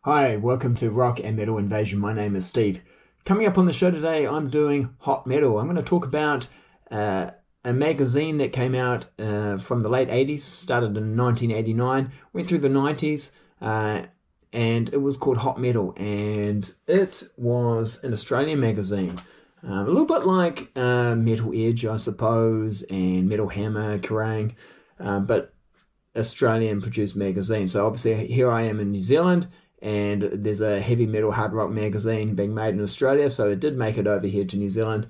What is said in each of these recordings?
Hi, welcome to Rock and Metal Invasion. My name is Steve. Coming up on the show today, I'm doing hot metal. I'm going to talk about a magazine that came out from the late 80s, started in 1989, went through the 90s, and it was called Hot Metal, and it was an Australian magazine. A little bit like Metal Edge, I suppose, and Metal Hammer, Kerrang, but Australian produced magazine. So obviously here I am in New Zealand, and there's a heavy metal hard rock magazine being made in Australia, so it did make it over here to New Zealand,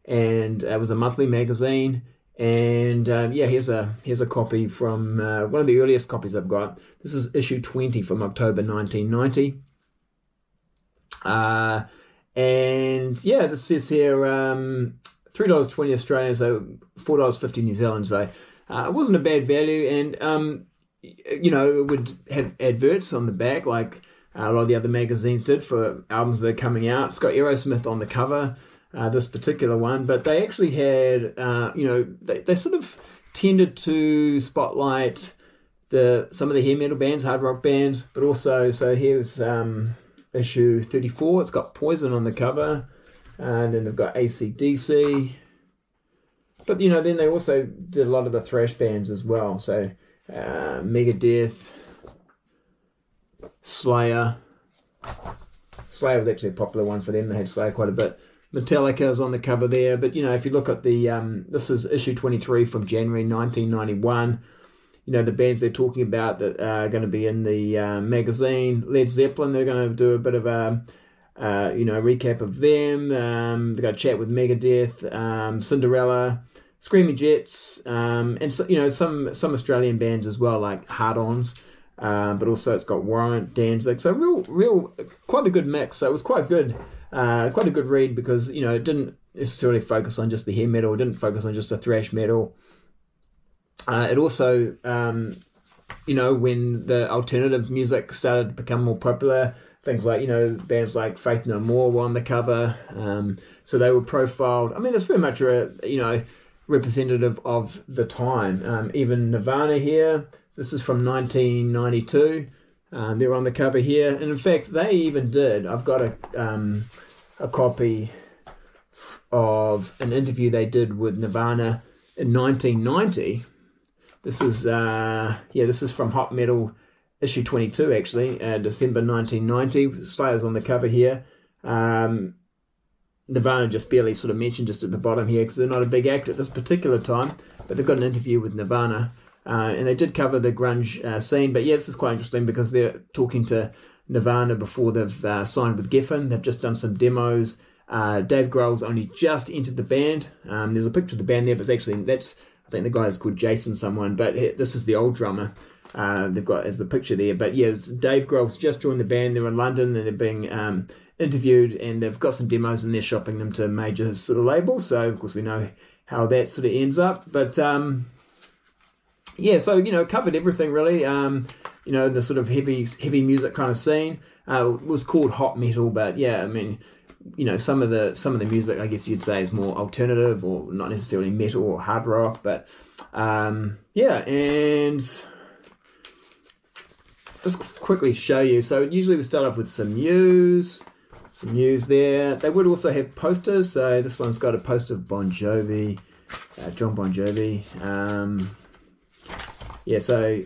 and it was a monthly magazine. And here's a copy from one of the earliest copies I've got. This is issue 20 from October 1990. This says here $3.20 Australian, so $4.50 New Zealand. So it wasn't a bad value, and it would have adverts on the back like a lot of the other magazines did for albums that are coming out. It's got Aerosmith on the cover, this particular one, but they actually had, they sort of tended to spotlight some of the hair metal bands, hard rock bands, but also, so here's issue 34. It's got Poison on the cover, and then they've got AC/DC. But, then they also did a lot of the thrash bands as well. So Megadeth, Slayer. Slayer was actually a popular one for them. They had Slayer quite a bit. Metallica's on the cover there. But, if you look at the, this is issue 23 from January 1991. The bands they're talking about that are going to be in the magazine. Led Zeppelin, they're going to do a bit of a, recap of them. They've got a chat with Megadeth, Cinderella, Screaming Jets, and so, some Australian bands as well, like Hard-Ons, but also it's got Warrant, Danzig. So real, quite a good mix. So it was quite good, quite a good read because it didn't necessarily focus on just the hair metal. It didn't focus on just the thrash metal. It also, when the alternative music started to become more popular, things like, bands like Faith No More were on the cover. So they were profiled. I mean, it's very much representative of the time. Even Nirvana here, this is from 1992. They're on the cover here. And in fact, they even did, I've got a copy of an interview they did with Nirvana in 1990. This is from Hot Metal issue 22, actually, December 1990. Slayer's on the cover here. Nirvana just barely sort of mentioned just at the bottom here because they're not a big act at this particular time, but they've got an interview with Nirvana, and they did cover the grunge scene. But this is quite interesting because they're talking to Nirvana before they've signed with Geffen. They've just done some demos. Dave Grohl's only just entered the band. There's a picture of the band there, but I think the guy is called Jason someone, but this is the old drummer. They've got as the picture there. But Dave Grohl's just joined the band. They're in London and they're being interviewed, and they've got some demos and they're shopping them to major sort of labels. So of course we know how that sort of ends up. But so covered everything really. The sort of heavy music kind of scene. It was called hot metal, but I mean, some of the music, I guess you'd say, is more alternative or not necessarily metal or hard rock, but and just quickly show you. So usually we start off with some news there. They would also have posters. So this one's got a poster of Bon Jovi, John Bon Jovi. So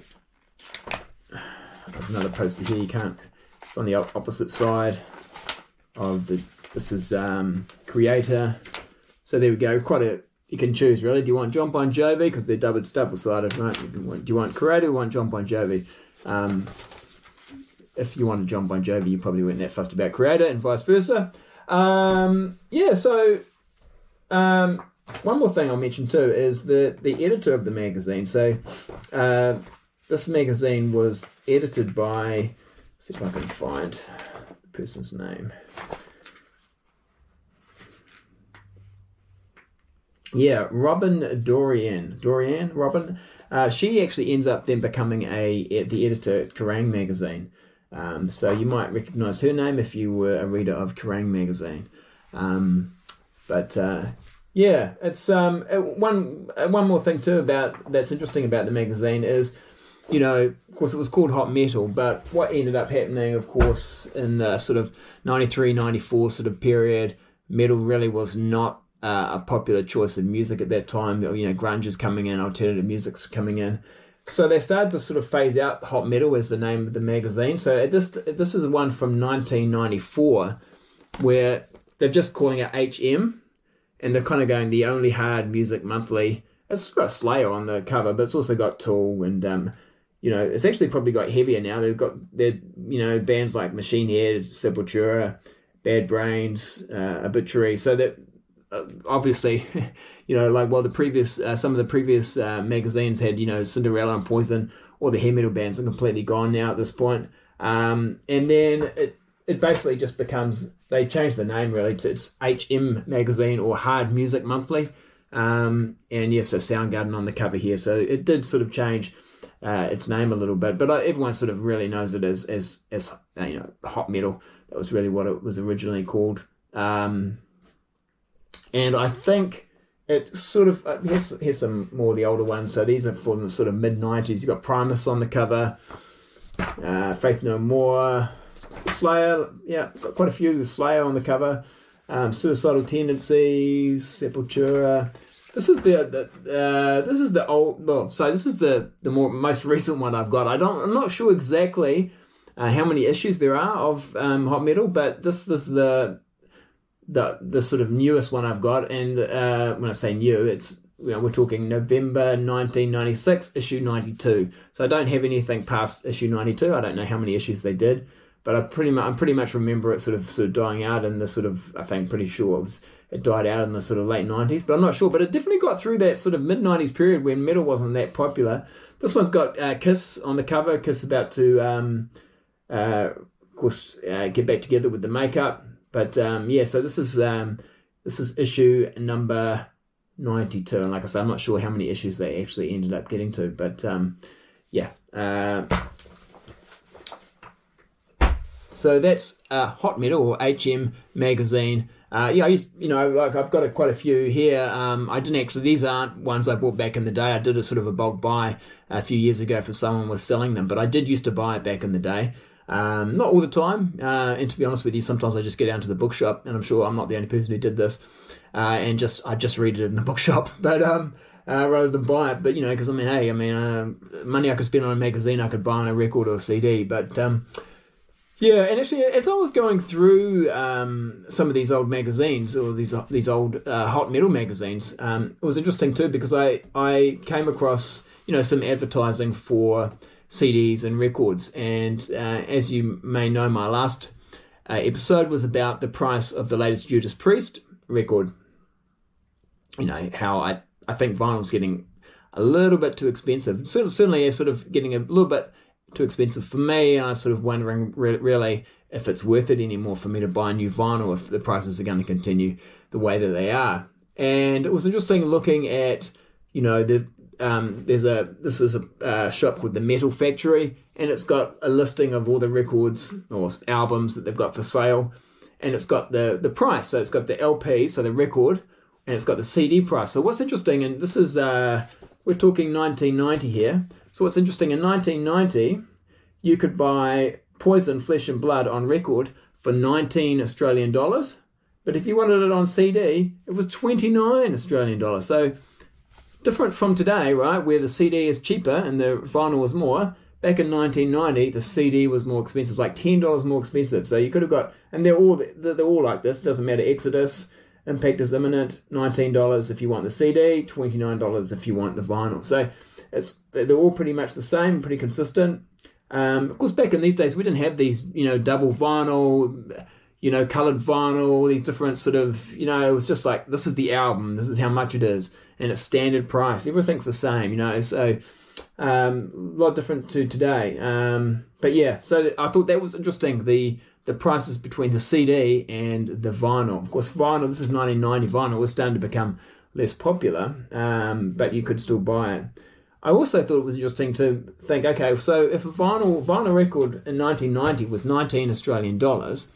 there's another poster here. It's on the opposite side of the. This is Creator. So there we go. You can choose really. Do you want John Bon Jovi because they're double-sided, right? Do you want Creator or want John Bon Jovi? If you wanted John Bon Jovi, you probably weren't that fussed about Creator, and vice versa. One more thing I'll mention too is the editor of the magazine. So this magazine was edited by, let's see if I can find the person's name. Robin Dorian. Robin. She actually ends up then becoming the editor at Kerrang magazine. So you might recognise her name if you were a reader of Kerrang magazine. But yeah, it's one more thing too about that's interesting about the magazine is, of course it was called Hot Metal, but what ended up happening, of course, in the sort of 93, 94 sort of period, metal really was not a popular choice of music at that time. Grunge is coming in, alternative music's coming in. So they started to sort of phase out Hot Metal as the name of the magazine. So this is one from 1994 where they're just calling it HM, and they're kind of going the only hard music monthly. It's got Slayer on the cover, but it's also got Tool, and it's actually probably got heavier now. They've got bands like Machine Head, Sepultura, Bad Brains, Obituary. So that obviously, the previous some of the previous magazines had Cinderella and Poison. All the hair metal bands are completely gone now at this point. And then it basically just becomes, they changed the name really to it's HM Magazine or Hard Music Monthly. And yes, so Soundgarden on the cover here. So it did sort of change its name a little bit, but everyone sort of really knows it as Hot Metal. That was really what it was originally called. And I think it sort of, here's some more of the older ones. So these are from the sort of mid-90s. You've got Primus on the cover, Faith No More, Slayer, got quite a few. Slayer on the cover, Suicidal Tendencies, Sepultura. This is the old. Well, so this is the most recent one I've got. I'm not sure exactly how many issues there are of Hot Metal, but this is the sort of newest one I've got. And when I say new, it's we're talking November 1996, issue 92. So I don't have anything past issue 92. I don't know how many issues they did. But I pretty much remember it sort of dying out in the sort of, I think pretty sure it died out in the sort of late 90s, but I'm not sure. But it definitely got through that sort of mid-90s period when metal wasn't that popular. This one's got Kiss on the cover. Kiss about to, of course, get back together with the makeup. But so this is issue number 92. And like I said, I'm not sure how many issues they actually ended up getting to. But so that's Hot Metal or HM Magazine. I used, I've got quite a few here. I didn't actually, these aren't ones I bought back in the day. I did a sort of a bulk buy a few years ago if someone was selling them, but I did used to buy it back in the day. Not all the time. And to be honest with you, sometimes I just get down to the bookshop, and I'm sure I'm not the only person who did this, I just read it in the bookshop, but rather than buy it. But, because money I could spend on a magazine, I could buy on a record or a CD, but, yeah, and actually, as I was going through some of these old magazines or these old Hot Metal magazines, it was interesting too because I came across some advertising for CDs and records, and as you may know, my last episode was about the price of the latest Judas Priest record. How I think vinyl's getting a little bit too expensive. Certainly, sort of getting a little bit too expensive for me, and I'm sort of wondering really if it's worth it anymore for me to buy a new vinyl if the prices are going to continue the way that they are. And it was interesting looking at, this is a shop called the Metal Factory, and it's got a listing of all the records or albums that they've got for sale, and it's got the price. So it's got the LP, so the record, and it's got the CD price. So what's interesting, and this is we're talking 1990 here. So what's interesting, in 1990, you could buy Poison, Flesh and Blood on record for 19 Australian dollars. But if you wanted it on CD, it was 29 Australian dollars. So different from today, right, where the CD is cheaper and the vinyl is more. Back in 1990, the CD was more expensive, like $10 more expensive. So you could have got, and they're all like this. It doesn't matter. Exodus, Impact is Imminent, $19 if you want the CD, $29 if you want the vinyl. So they're all pretty much the same, pretty consistent. Of course, back in these days, we didn't have these, double vinyl, colored vinyl, these different sort of, it was just like, this is the album, this is how much it is, and it's standard price. Everything's the same, so a lot different to today. But yeah, so I thought that was interesting, the prices between the CD and the vinyl. Of course, vinyl, this is 1990, vinyl was starting to become less popular, but you could still buy it. I also thought it was interesting to think, okay, so if a vinyl record in 1990 was 19 Australian dollars,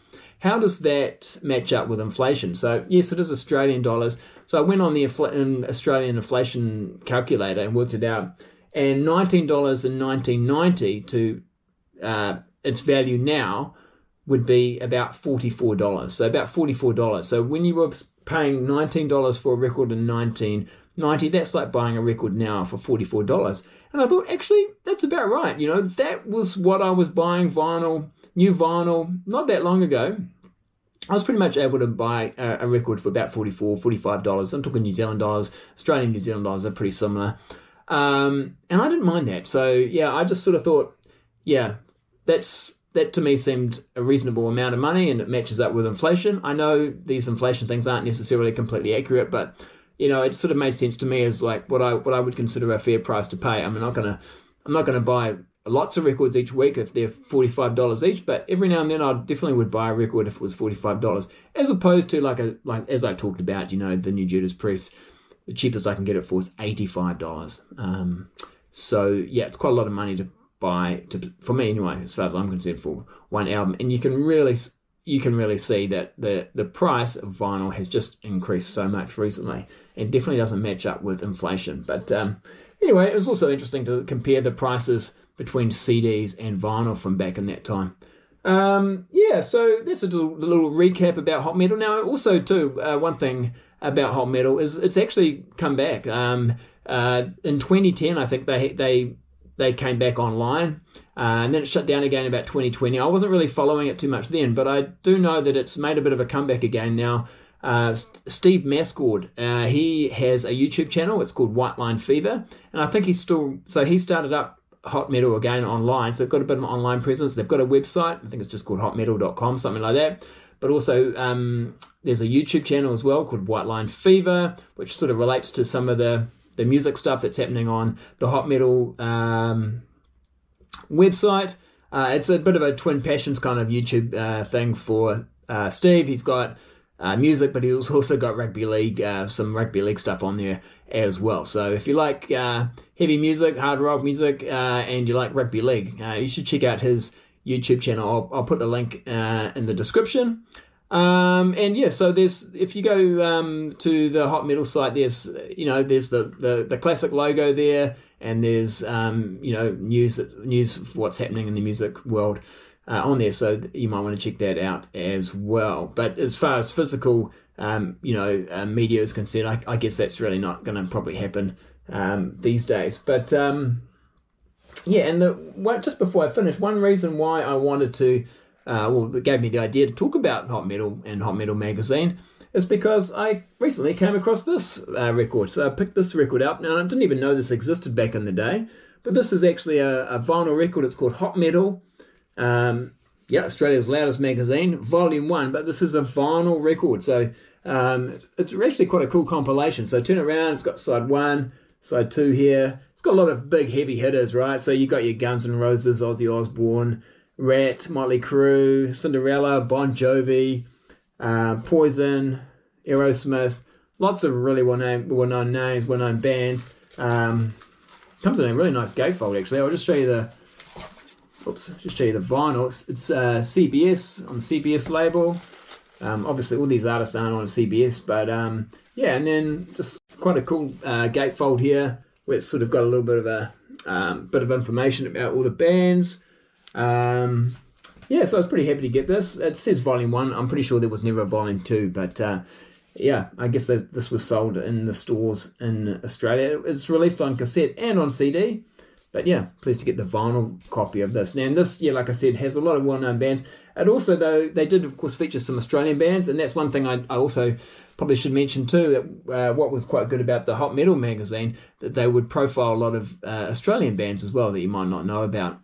how does that match up with inflation? So yes, it is Australian dollars. So I went on the Australian inflation calculator and worked it out. And $19 in 1990 to its value now would be about $44. So about $44. So when you were paying $19 for a record in 1990, that's like buying a record now for $44. And I thought, actually, that's about right. You know, that was what I was buying new vinyl, not that long ago. I was pretty much able to buy a record for about $44, $45. I'm talking New Zealand dollars. Australian New Zealand dollars are pretty similar. And I didn't mind that. So, yeah, I just sort of thought, yeah, that to me seemed a reasonable amount of money, and it matches up with inflation. I know these inflation things aren't necessarily completely accurate, but, you know, it sort of made sense to me as like what I would consider a fair price to pay. I mean, I'm not gonna buy lots of records each week if they're $45 each, but every now and then I definitely would buy a record if it was $45, as opposed to like as I talked about, you know, the new Judas Priest. The cheapest I can get it for is $85. So yeah, it's quite a lot of money to buy, for me anyway, as far as I'm concerned, for one album. And you can really see that the price of vinyl has just increased so much recently, and definitely doesn't match up with inflation. But anyway, it was also interesting to compare the prices between CDs and vinyl from back in that time. Yeah, so that's a little recap about hot metal. Now, also too, one thing about hot metal is it's actually come back. In 2010, I think they came back online, and then it shut down again about 2020. I wasn't really following it too much then, but I do know that it's made a bit of a comeback again now. Steve Mascord, he has a YouTube channel. It's called White Line Fever, and I think he started up hot metal again online, so they've got a bit of an online presence. They've got a website, I think it's just called hotmetal.com, something like that. But also there's a YouTube channel as well called White Line Fever, which sort of relates to some of the music stuff that's happening on the hot metal website. It's a bit of a Twin Passions kind of YouTube thing for Steve. He's got music, but he's also got rugby league, some rugby league stuff on there as well. So if you like heavy music, hard rock music, and you like rugby league, you should check out his YouTube channel. I'll put the link in the description. And yeah, so if you go to the hot metal site, there's the classic logo there, and there's news of what's happening in the music world on there, so you might want to check that out as well. But as far as physical media is concerned, I guess that's really not going to probably happen these days. But yeah, and just before I finish, one reason why I wanted to that gave me the idea to talk about hot metal and Hot Metal Magazine is because I recently came across this record. So I picked this record up. Now, I didn't even know this existed back in the day, but this is actually a vinyl record. It's called Hot Metal. Australia's loudest magazine, Volume 1, but this is a vinyl record. So it's actually quite a cool compilation. So turn it around, it's got side 1, side 2 here. It's got a lot of big heavy hitters, right? So you got your Guns N' Roses, Ozzy Osbourne, Rat, Motley Crue, Cinderella, Bon Jovi, Poison, Aerosmith, lots of really well-known names, well-known bands. Comes in a really nice gatefold, actually. I'll just show you the vinyl. It's CBS, on the CBS label. Obviously, all these artists aren't on CBS, but yeah, and then just quite a cool gatefold here, where it's sort of got a little bit of information about all the bands. Yeah, so I was pretty happy to get this. It says Volume 1. I'm pretty sure there was never a Volume 2, but yeah, I guess this was sold in the stores in Australia. It's released on cassette and on CD, but yeah, pleased to get the vinyl copy of this. Now, and this, yeah, like I said, has a lot of well-known bands. And also, though, they did, of course, feature some Australian bands, and that's one thing I also probably should mention too, that what was quite good about the Hot Metal magazine, that they would profile a lot of Australian bands as well that you might not know about.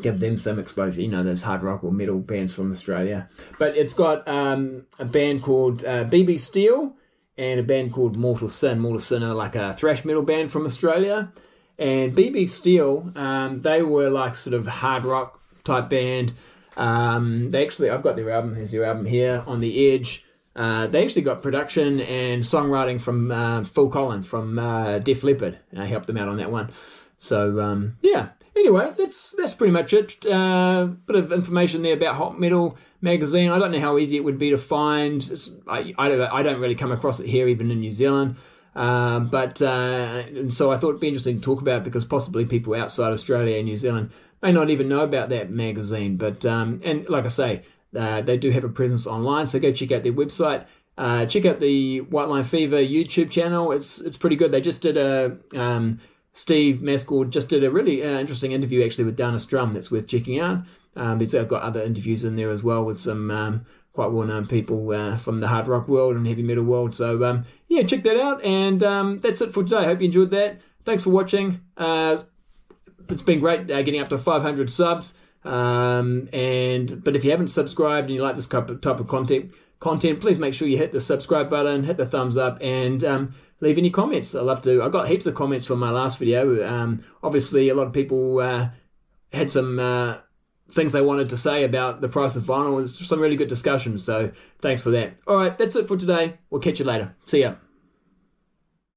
Give them some exposure, those hard rock or metal bands from Australia. But it's got a band called BB Steel and a band called Mortal Sin. Mortal Sin are like a thrash metal band from Australia. And BB Steel, they were like sort of hard rock type band. I've got their album, here's their album here, On the Edge. They actually got production and songwriting from Phil Collins from Def Leppard. I helped them out on that one. So, yeah. Anyway, that's pretty much it. Bit of information there about Hot Metal magazine. I don't know how easy it would be to find. I don't really come across it here, even in New Zealand. And so I thought it'd be interesting to talk about, because possibly people outside Australia and New Zealand may not even know about that magazine. But and like I say, they do have a presence online, so go check out their website. Check out the White Line Fever YouTube channel. It's pretty good. They just did Steve Mascord just did a really interesting interview actually with Dana Strum that's worth checking out. They've got other interviews in there as well with some quite well-known people from the hard rock world and heavy metal world. So yeah, check that out. And that's it for today. I hope you enjoyed that. Thanks for watching. It's been great getting up to 500 subs. But if you haven't subscribed and you like this type of content, please make sure you hit the subscribe button, hit the thumbs up, and leave any comments. I got heaps of comments from my last video. Obviously, a lot of people had some things they wanted to say about the price of vinyl. There's some really good discussions, so thanks for that. All right, that's it for today. We'll catch you later. See ya.